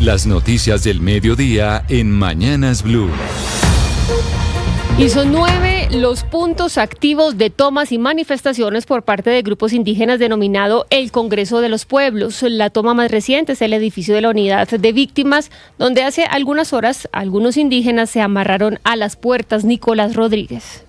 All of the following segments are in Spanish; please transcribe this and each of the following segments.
Las noticias del mediodía en Mañanas Blue. Y son 9 los puntos activos de tomas y manifestaciones por parte de grupos indígenas denominado el Congreso de los Pueblos. La toma más reciente es el edificio de la Unidad de Víctimas, donde hace algunas horas algunos indígenas se amarraron a las puertas. Nicolás Rodríguez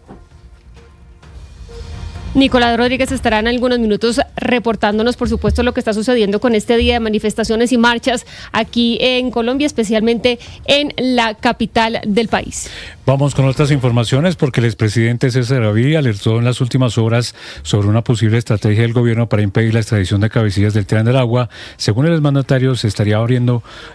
estará en algunos minutos reportándonos, por supuesto, lo que está sucediendo con este día de manifestaciones y marchas aquí en Colombia, especialmente en la capital del país. Vamos con otras informaciones porque el expresidente César Gaviria alertó en las últimas horas sobre una posible estrategia del gobierno para impedir la extradición de cabecillas del Tren del Agua. Según el exmandatario, se estaría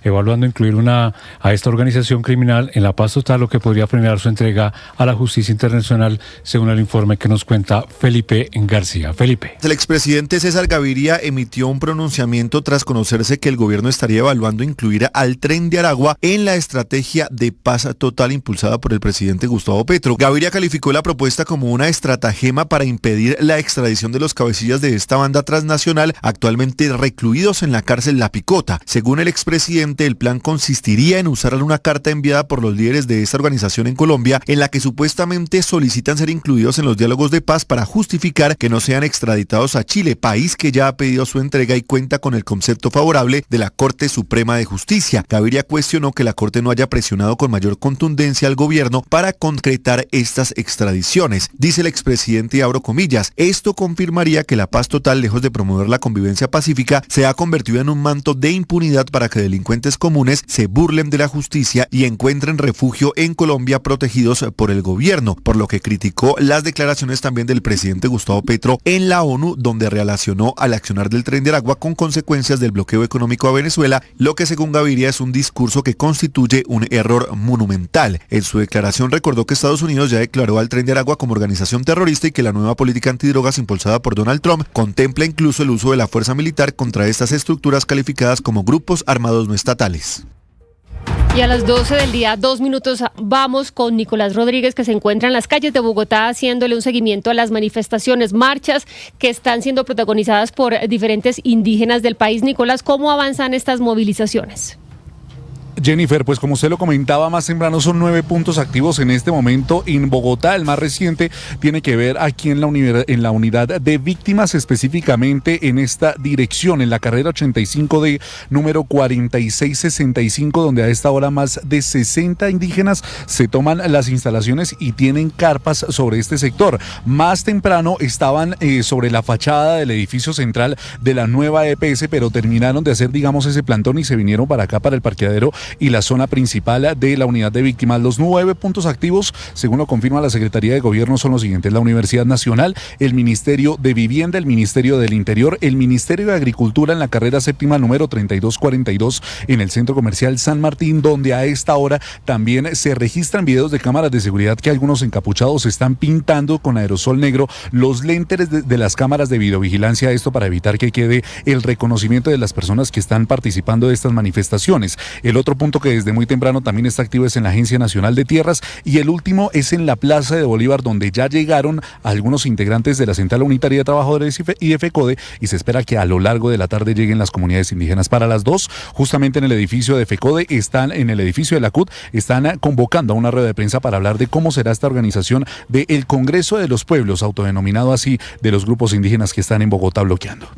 evaluando incluir a esta organización criminal en la paz total, lo que podría frenar su entrega a la justicia internacional, según el informe que nos cuenta Felipe García. Felipe. El expresidente César Gaviria emitió un pronunciamiento tras conocerse que el gobierno estaría evaluando incluir al Tren de Aragua en la estrategia de paz total impulsada por el presidente Gustavo Petro. Gaviria calificó la propuesta como una estratagema para impedir la extradición de los cabecillas de esta banda transnacional actualmente recluidos en la cárcel La Picota. Según el expresidente, el plan consistiría en usar una carta enviada por los líderes de esta organización en Colombia en la que supuestamente solicitan ser incluidos en los diálogos de paz para justificar que no sean extraditados a Chile, país que ya ha pedido su entrega y cuenta con el concepto favorable de la Corte Suprema de Justicia. Gaviria cuestionó que la Corte no haya presionado con mayor contundencia al gobierno para concretar estas extradiciones. Dice el expresidente, y abro comillas, esto confirmaría que la paz total, lejos de promover la convivencia pacífica, se ha convertido en un manto de impunidad para que delincuentes comunes se burlen de la justicia y encuentren refugio en Colombia protegidos por el gobierno, por lo que criticó las declaraciones también del presidente Gustavo Petro en la ONU, donde relacionó al accionar del Tren de Aragua con consecuencias del bloqueo económico a Venezuela, lo que según Gaviria es un discurso que constituye un error monumental. En su declaración recordó que Estados Unidos ya declaró al Tren de Aragua como organización terrorista y que la nueva política antidrogas impulsada por Donald Trump contempla incluso el uso de la fuerza militar contra estas estructuras calificadas como grupos armados no estatales. Y a las 12 del día, 2 minutos, vamos con Nicolás Rodríguez, que se encuentra en las calles de Bogotá haciéndole un seguimiento a las manifestaciones, marchas que están siendo protagonizadas por diferentes indígenas del país. Nicolás, ¿cómo avanzan estas movilizaciones? Jennifer, pues como usted lo comentaba más temprano, son 9 puntos activos en este momento en Bogotá. El más reciente tiene que ver aquí en la unidad de víctimas, específicamente en esta dirección, en la carrera 85D, número 4665, donde a esta hora más de 60 indígenas se toman las instalaciones y tienen carpas sobre este sector. Más temprano estaban sobre la fachada del edificio central de la nueva EPS, pero terminaron de hacer, digamos, ese plantón y se vinieron para acá, para el parqueadero y la zona principal de la unidad de víctimas. Los 9 puntos activos, según lo confirma la Secretaría de Gobierno, son los siguientes: la Universidad Nacional, el Ministerio de Vivienda, el Ministerio del Interior, el Ministerio de Agricultura en la carrera séptima número 3242 en el Centro Comercial San Martín, donde a esta hora también se registran videos de cámaras de seguridad que algunos encapuchados están pintando con aerosol negro los lentes de las cámaras de videovigilancia, esto para evitar que quede el reconocimiento de las personas que están participando de estas manifestaciones. El otro punto que desde muy temprano también está activo es en la Agencia Nacional de Tierras, y el último es en la Plaza de Bolívar, donde ya llegaron algunos integrantes de la Central Unitaria de Trabajadores y de FECODE, y se espera que a lo largo de la tarde lleguen las comunidades indígenas. Para las 2, justamente en el edificio de FECODE, en el edificio de la CUT, están convocando a una rueda de prensa para hablar de cómo será esta organización del Congreso de los Pueblos, autodenominado así, de los grupos indígenas que están en Bogotá bloqueando.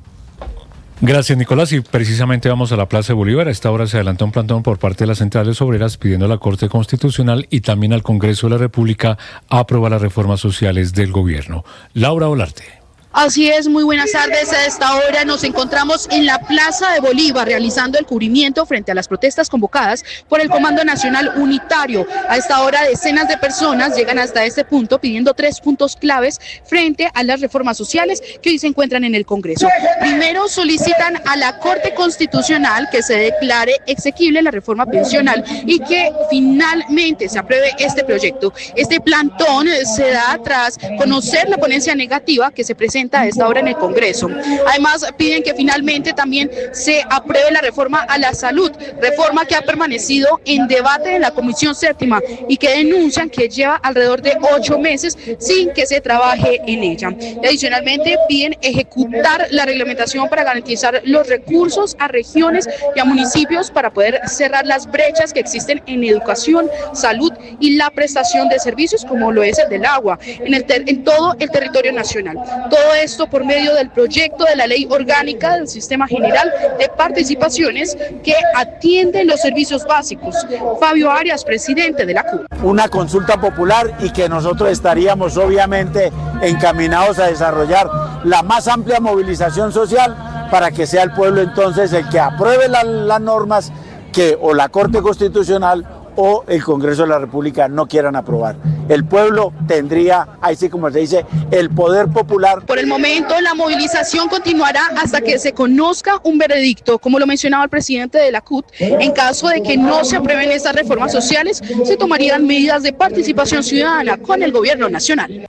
Gracias, Nicolás. Y precisamente vamos a la Plaza de Bolívar. A esta hora se adelanta un plantón por parte de las centrales obreras pidiendo a la Corte Constitucional y también al Congreso de la República aprobar las reformas sociales del gobierno. Laura Olarte. Así es, muy buenas tardes. A esta hora nos encontramos en la Plaza de Bolívar realizando el cubrimiento frente a las protestas convocadas por el Comando Nacional Unitario. A esta hora decenas de personas llegan hasta este punto pidiendo 3 puntos claves frente a las reformas sociales que hoy se encuentran en el Congreso. Primero, solicitan a la Corte Constitucional que se declare exequible la reforma pensional y que finalmente se apruebe este proyecto. Este plantón se da tras conocer la ponencia negativa que se presenta presenta a esta hora en el Congreso. Además, piden que finalmente también se apruebe la reforma a la salud, reforma que ha permanecido en debate en la Comisión Séptima y que denuncian que lleva alrededor de 8 meses sin que se trabaje en ella. Y adicionalmente, piden ejecutar la reglamentación para garantizar los recursos a regiones y a municipios para poder cerrar las brechas que existen en educación, salud y la prestación de servicios como lo es el del agua en todo el territorio nacional. Todo esto por medio del proyecto de la Ley Orgánica del Sistema General de Participaciones que atiende los servicios básicos. Fabio Arias, presidente de la CUT. Una consulta popular y que nosotros estaríamos obviamente encaminados a desarrollar la más amplia movilización social para que sea el pueblo entonces el que apruebe las normas que o la Corte Constitucional o el Congreso de la República no quieran aprobar. El pueblo tendría, ahí sí como se dice, el poder popular. Por el momento la movilización continuará hasta que se conozca un veredicto, como lo mencionaba el presidente de la CUT. En caso de que no se aprueben estas reformas sociales, se tomarían medidas de participación ciudadana con el gobierno nacional.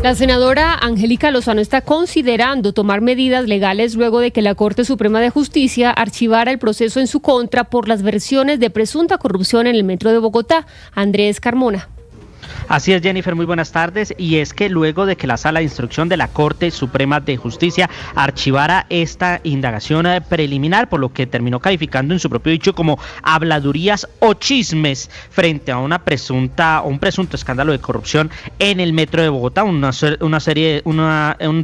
La senadora Angélica Lozano está considerando tomar medidas legales luego de que la Corte Suprema de Justicia archivara el proceso en su contra por las versiones de presunta corrupción en el metro de Bogotá. Andrés Carmona. Así es, Jennifer, muy buenas tardes. Y es que luego de que la Sala de Instrucción de la Corte Suprema de Justicia archivara esta indagación preliminar, por lo que terminó calificando en su propio dicho como habladurías o chismes frente a un presunto escándalo de corrupción en el metro de Bogotá, un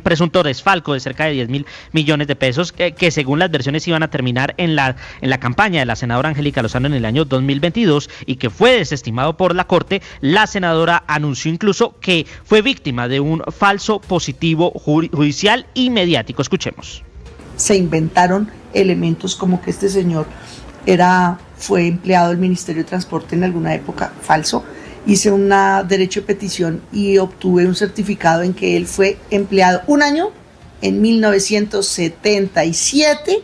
presunto desfalco de cerca de 10.000 millones de pesos que según las versiones iban a terminar en la campaña de la senadora Angélica Lozano en el año 2022 y que fue desestimado por la Corte. La senadora anunció incluso que fue víctima de un falso positivo judicial y mediático. Escuchemos. Se inventaron elementos como que este señor fue empleado del Ministerio de Transporte en alguna época, falso. Hice un derecho de petición y obtuve un certificado en que él fue empleado un año en 1977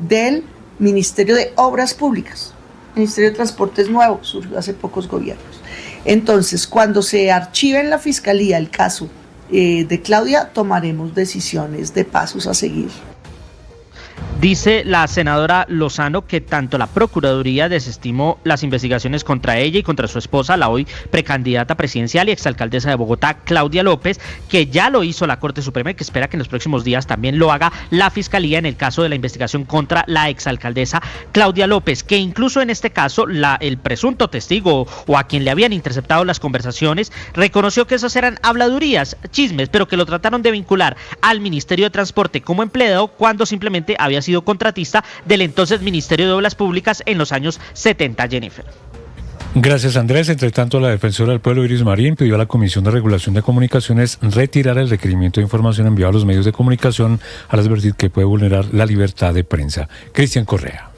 del Ministerio de Obras Públicas. El Ministerio de Transporte es nuevo, surgió hace pocos gobiernos. Entonces, cuando se archive en la Fiscalía el caso de Claudia, tomaremos decisiones de pasos a seguir. Dice la senadora Lozano que tanto la Procuraduría desestimó las investigaciones contra ella y contra su esposa, la hoy precandidata presidencial y exalcaldesa de Bogotá, Claudia López, que ya lo hizo la Corte Suprema y que espera que en los próximos días también lo haga la Fiscalía en el caso de la investigación contra la exalcaldesa Claudia López, que incluso en este caso el presunto testigo o a quien le habían interceptado las conversaciones reconoció que esas eran habladurías, chismes, pero que lo trataron de vincular al Ministerio de Transporte como empleado cuando simplemente había sido contratista del entonces Ministerio de Obras Públicas en los años 70, Jennifer. Gracias, Andrés. Entre tanto, la defensora del pueblo, Iris Marín, pidió a la Comisión de Regulación de Comunicaciones retirar el requerimiento de información enviado a los medios de comunicación al advertir que puede vulnerar la libertad de prensa. Cristian Correa.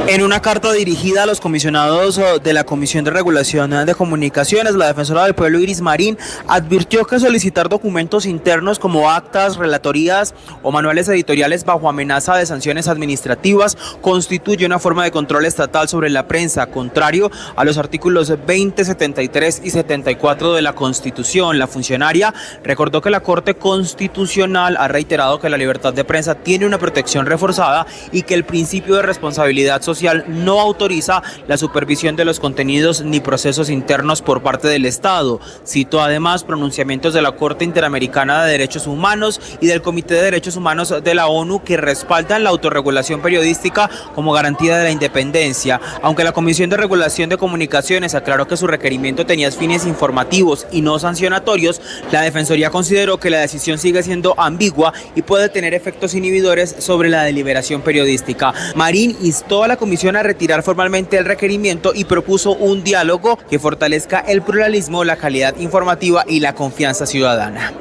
En una carta dirigida a los comisionados de la Comisión de Regulación de Comunicaciones, la defensora del pueblo Iris Marín advirtió que solicitar documentos internos como actas, relatorías o manuales editoriales bajo amenaza de sanciones administrativas constituye una forma de control estatal sobre la prensa, contrario a los artículos 20, 73 y 74 de la Constitución. La funcionaria recordó que la Corte Constitucional ha reiterado que la libertad de prensa tiene una protección reforzada y que el principio de responsabilidad social no autoriza la supervisión de los contenidos ni procesos internos por parte del Estado. Citó además pronunciamientos de la Corte Interamericana de Derechos Humanos y del Comité de Derechos Humanos de la ONU que respaldan la autorregulación periodística como garantía de la independencia. Aunque la Comisión de Regulación de Comunicaciones aclaró que su requerimiento tenía fines informativos y no sancionatorios, la Defensoría consideró que la decisión sigue siendo ambigua y puede tener efectos inhibidores sobre la deliberación periodística. Marín instó a la Comisión a retirar formalmente el requerimiento y propuso un diálogo que fortalezca el pluralismo, la calidad informativa y la confianza ciudadana.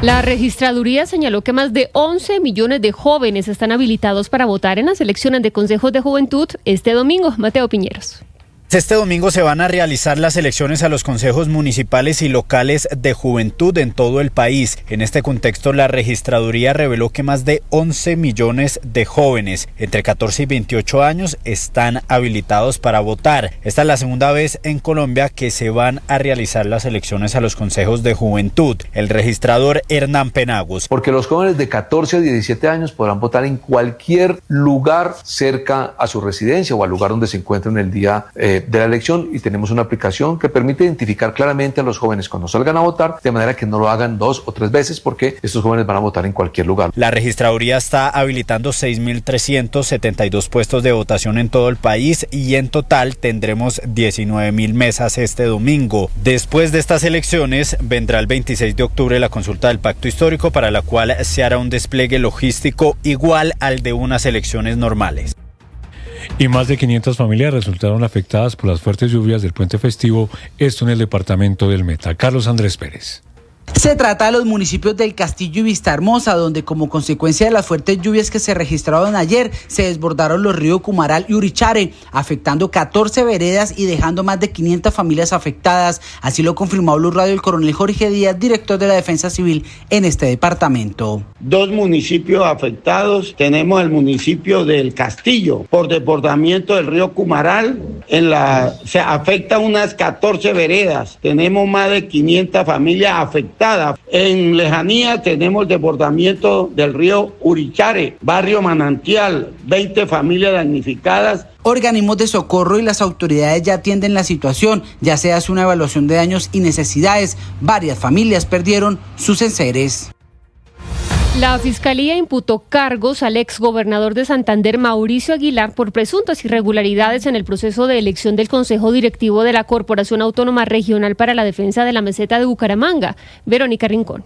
La registraduría señaló que más de 11 millones de jóvenes están habilitados para votar en las elecciones de consejos de juventud este domingo. Mateo Piñeros. Este domingo se van a realizar las elecciones a los consejos municipales y locales de juventud en todo el país. En este contexto, la registraduría reveló que más de 11 millones de jóvenes entre 14 y 28 años están habilitados para votar. Esta es la segunda vez en Colombia que se van a realizar las elecciones a los consejos de juventud. El registrador Hernán Penagos. Porque los jóvenes de 14 a 17 años podrán votar en cualquier lugar cerca a su residencia o al lugar donde se encuentren el día de la elección, y tenemos una aplicación que permite identificar claramente a los jóvenes cuando salgan a votar, de manera que no lo hagan 2 o 3 veces, porque estos jóvenes van a votar en cualquier lugar. La registraduría está habilitando 6.372 puestos de votación en todo el país y en total tendremos 19.000 mesas este domingo. Después de estas elecciones vendrá el 26 de octubre la consulta del Pacto Histórico, para la cual se hará un despliegue logístico igual al de unas elecciones normales. Y más de 500 familias resultaron afectadas por las fuertes lluvias del puente festivo, esto en el departamento del Meta. Carlos Andrés Pérez. Se trata de los municipios del Castillo y Vistahermosa, donde como consecuencia de las fuertes lluvias que se registraron ayer, se desbordaron los ríos Cumaral y Urichare, afectando 14 veredas y dejando más de 500 familias afectadas. Así lo confirmó a Blue Radio el coronel Jorge Díaz, director de la Defensa Civil en este departamento. 2 municipios afectados. Tenemos el municipio del Castillo por desbordamiento del río Cumaral. Se afecta unas 14 veredas. Tenemos más de 500 familias afectadas. En lejanía tenemos desbordamiento del río Urichare, barrio Manantial, 20 familias damnificadas. Organismos de socorro y las autoridades ya atienden la situación, ya se hace una evaluación de daños y necesidades. Varias familias perdieron sus enseres. La Fiscalía imputó cargos al exgobernador de Santander, Mauricio Aguilar, por presuntas irregularidades en el proceso de elección del Consejo Directivo de la Corporación Autónoma Regional para la Defensa de la Meseta de Bucaramanga. Verónica Rincón.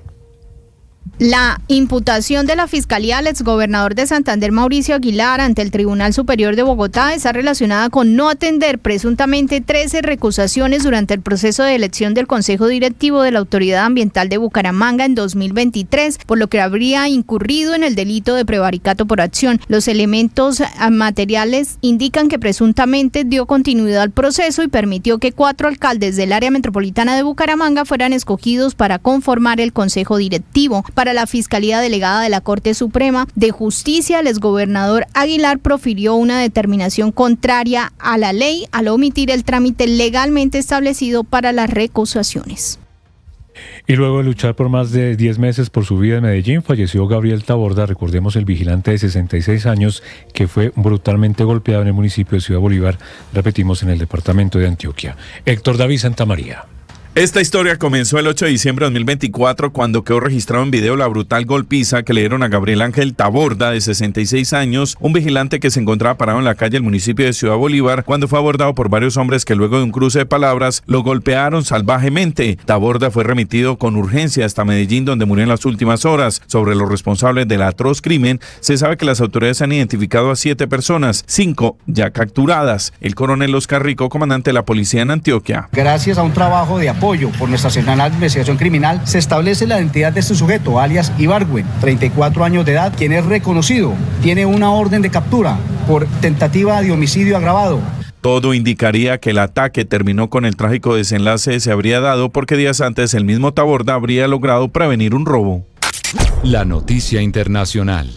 La imputación de la Fiscalía al exgobernador de Santander, Mauricio Aguilar, ante el Tribunal Superior de Bogotá está relacionada con no atender presuntamente 13 recusaciones durante el proceso de elección del Consejo Directivo de la Autoridad Ambiental de Bucaramanga en 2023, por lo que habría incurrido en el delito de prevaricato por acción. Los elementos materiales indican que presuntamente dio continuidad al proceso y permitió que 4 alcaldes del área metropolitana de Bucaramanga fueran escogidos para conformar el Consejo Directivo. Para la Fiscalía Delegada de la Corte Suprema de Justicia, el exgobernador Aguilar profirió una determinación contraria a la ley al omitir el trámite legalmente establecido para las recusaciones. Y luego de luchar por más de 10 meses por su vida en Medellín, falleció Gabriel Taborda, recordemos el vigilante de 66 años que fue brutalmente golpeado en el municipio de Ciudad Bolívar, repetimos, en el departamento de Antioquia. Héctor David Santamaría. Esta historia comenzó el 8 de diciembre de 2024 cuando quedó registrado en video la brutal golpiza que le dieron a Gabriel Ángel Taborda, de 66 años, un vigilante que se encontraba parado en la calle del municipio de Ciudad Bolívar cuando fue abordado por varios hombres que luego de un cruce de palabras lo golpearon salvajemente. Taborda fue remitido con urgencia hasta Medellín, donde murió en las últimas horas. Sobre los responsables del atroz crimen, se sabe que las autoridades han identificado a 7 personas, 5 ya capturadas. El coronel Oscar Rico, comandante de la policía en Antioquia. Gracias a un trabajo de apoyo por nuestra Seccional de Investigación Criminal, se establece la identidad de este sujeto, alias Ibargüen, 34 años de edad, quien es reconocido, tiene una orden de captura por tentativa de homicidio agravado. Todo indicaría que el ataque terminó con el trágico desenlace se habría dado porque días antes el mismo Taborda habría logrado prevenir un robo. La noticia internacional.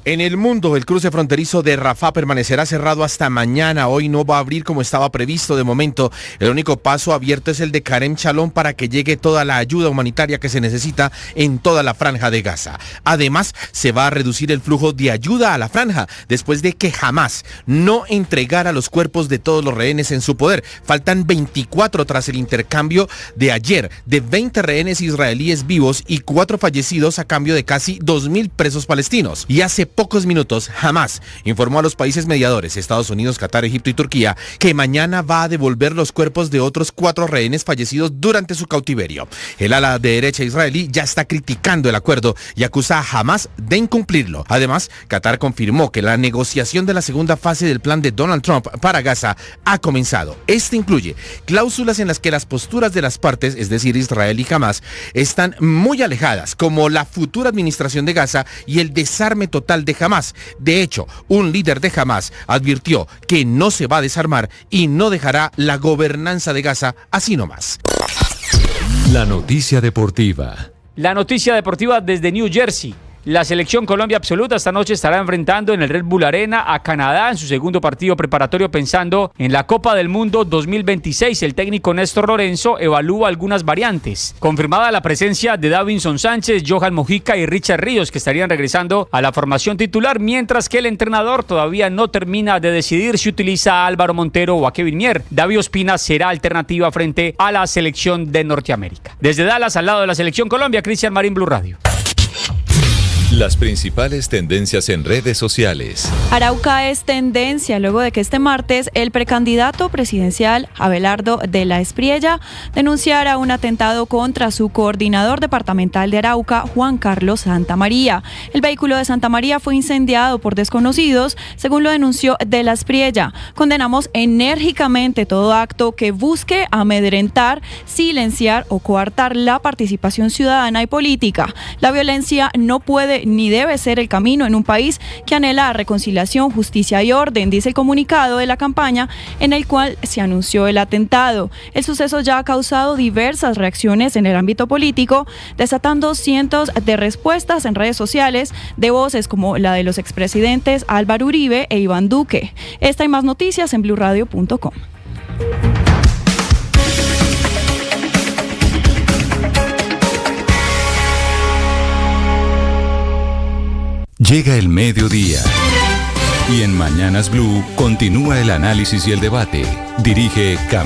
En el mundo, el cruce fronterizo de Rafah permanecerá cerrado hasta mañana. Hoy no va a abrir como estaba previsto de momento. El único paso abierto es el de Karem Shalom para que llegue toda la ayuda humanitaria que se necesita en toda la franja de Gaza. Además, se va a reducir el flujo de ayuda a la franja después de que Hamás no entregara los cuerpos de todos los rehenes en su poder. Faltan 24 tras el intercambio de ayer de 20 rehenes israelíes vivos y 4 fallecidos a cambio de casi 2.000 presos palestinos. Y hace pocos minutos, Hamás informó a los países mediadores, Estados Unidos, Qatar, Egipto y Turquía, que mañana va a devolver los cuerpos de otros 4 rehenes fallecidos durante su cautiverio. El ala de derecha israelí ya está criticando el acuerdo y acusa a Hamás de incumplirlo. Además, Qatar confirmó que la negociación de la segunda fase del plan de Donald Trump para Gaza ha comenzado. Este incluye cláusulas en las que las posturas de las partes, es decir, Israel y Hamás, están muy alejadas, como la futura administración de Gaza y el desarme total Internacional de Hamás. De hecho, un líder de Hamás advirtió que no se va a desarmar y no dejará la gobernanza de Gaza así nomás. La noticia deportiva. La noticia deportiva desde New Jersey. La selección Colombia absoluta esta noche estará enfrentando en el Red Bull Arena a Canadá en su segundo partido preparatorio pensando en la Copa del Mundo 2026. El técnico Néstor Lorenzo evalúa algunas variantes. Confirmada la presencia de Davinson Sánchez, Johan Mojica y Richard Ríos, que estarían regresando a la formación titular, mientras que el entrenador todavía no termina de decidir si utiliza a Álvaro Montero o a Kevin Mier. David Ospina será alternativa frente a la selección de Norteamérica. Desde Dallas, al lado de la selección Colombia, Cristian Marín, Blue Radio. Las principales tendencias en redes sociales. Arauca es tendencia luego de que este martes el precandidato presidencial Abelardo de la Espriella denunciara un atentado contra su coordinador departamental de Arauca, Juan Carlos Santamaría. El vehículo de Santamaría fue incendiado por desconocidos, según lo denunció de la Espriella. Condenamos enérgicamente todo acto que busque amedrentar, silenciar o coartar la participación ciudadana y política. La violencia no puede ni debe ser el camino en un país que anhela reconciliación, justicia y orden, dice el comunicado de la campaña en el cual se anunció el atentado. El suceso ya ha causado diversas reacciones en el ámbito político, desatando cientos de respuestas en redes sociales de voces como la de los expresidentes Álvaro Uribe e Iván Duque. Esta y más noticias en bluradio.com. Llega el mediodía. Y en Mañanas Blue continúa el análisis y el debate. Dirige Camila